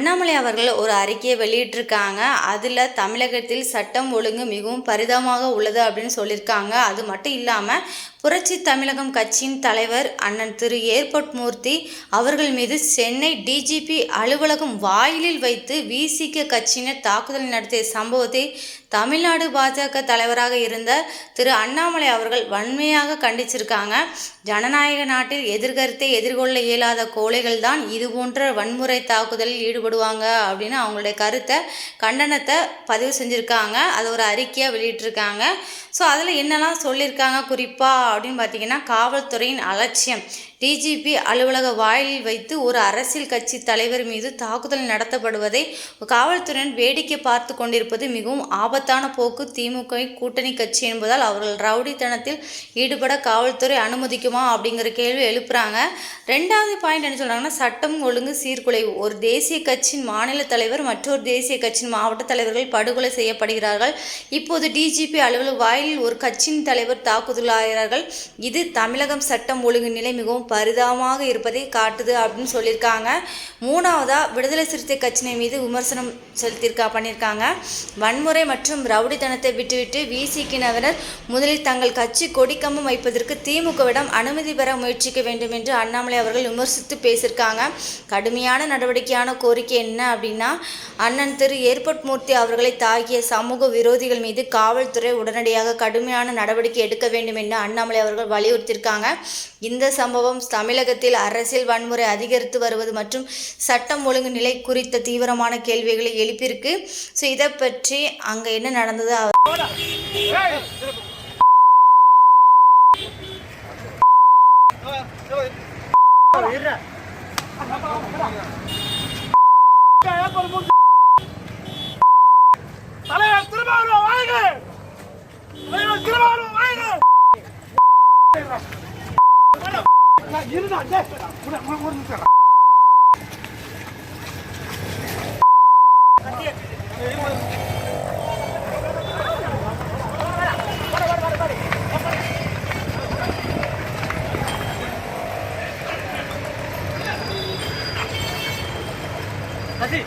அண்ணாமலை அவர்கள் ஒரு அறிக்கையை வெளியிட்டிருக்காங்க. அதில் தமிழகத்தில் சட்டம் ஒழுங்கு மிகவும் பரிதாபமாக உள்ளது அப்படின்னு சொல்லியிருக்காங்க. அது மட்டும் இல்லாமல் புரட்சி தமிழகம் கட்சியின் தலைவர் அண்ணன் திரு ஏர்போர்ட் மூர்த்தி அவர்கள் மீது சென்னை டிஜிபி அலுவலகம் வாயிலில் வைத்து விசிக கட்சியினர் தாக்குதல் நடத்திய சம்பவத்தை தமிழ்நாடு பாஜக தலைவராக இருந்த திரு அண்ணாமலை அவர்கள் வன்மையாக கண்டிச்சிருக்காங்க. ஜனநாயக நாட்டில் எதிர்கருத்தை எதிர்கொள்ள இயலாத கோழைகள் தான் இது போன்ற வன்முறை தாக்குதலில் ஈடுபடுவாங்க அப்படின்னு அவங்களுடைய கண்டனத்தை பதிவு செஞ்சுருக்காங்க. அது ஒரு அறிக்கையாக வெளியிட்டிருக்காங்க. ஸோ அதில் என்னெல்லாம் சொல்லியிருக்காங்க குறிப்பாக அப்படின்னு பார்த்தீங்கன்னா, காவல்துறையின் அலட்சியம், டிஜிபி அலுவலக வாயிலில் வைத்து ஒரு அரசியல் கட்சி தலைவர் மீது தாக்குதல் நடத்தப்படுவதை காவல்துறையினர் வேடிக்கை பார்த்து கொண்டிருப்பது மிகவும் ஆபத்தான போக்கு. திமுக கூட்டணி கட்சி என்பதால் அவர்கள் ரவுடித்தனத்தில் ஈடுபட காவல்துறை அனுமதிக்குமா அப்படிங்கிற கேள்வி எழுப்புறாங்க. ரெண்டாவது பாயிண்ட் என்ன சொல்கிறாங்கன்னா, சட்டம் ஒழுங்கு சீர்குலைவு. ஒரு தேசிய கட்சியின் மாநில தலைவர் மற்றொரு தேசிய கட்சியின் மாவட்ட தலைவர்கள் படுகொலை செய்யப்படுகிறார்கள். இப்போது டிஜிபி அலுவலக வாயிலில் ஒரு கட்சியின் தலைவர் தாக்குதலாகிறார்கள். இது தமிழகம் சட்டம் ஒழுங்கு நிலை மிகவும் பரிதாபமாக இருப்பதை காட்டுது அப்படின்னு சொல்லியிருக்காங்க. மூணாவதா விடுதலை சிறுத்தை கட்சியினை மீது விமர்சனம் பண்ணியிருக்காங்க. வன்முறை மற்றும் ரவுடித்தனத்தை விட்டுவிட்டு விசிகினவினர் முதலில் தங்கள் கட்சி கொடிக்கம்பம் வைப்பதற்கு திமுகவிடம் அனுமதி பெற முயற்சிக்க வேண்டும் என்று அண்ணாமலை அவர்கள் விமர்சித்து பேசியிருக்காங்க. கடுமையான நடவடிக்கையான கோரிக்கை என்ன அப்படின்னா, அண்ணன் திரு ஏர்போர்ட் மூர்த்தி அவர்களை தாக்கிய சமூக விரோதிகள் மீது காவல்துறை உடனடியாக கடுமையான நடவடிக்கை எடுக்க வேண்டும் என்று அண்ணாமலை அவர்கள் வலியுறுத்தியிருக்காங்க. இந்த சம்பவம் தமிழகத்தில் அரசியல் வன்முறை அதிகரித்து வருவது மற்றும் சட்டம் ஒழுங்கு நிலை குறித்த தீவிரமான கேள்விகளை எழுப்பியிருக்கு. ஸோ இதை பற்றி அங்கே என்ன நடந்தது Así,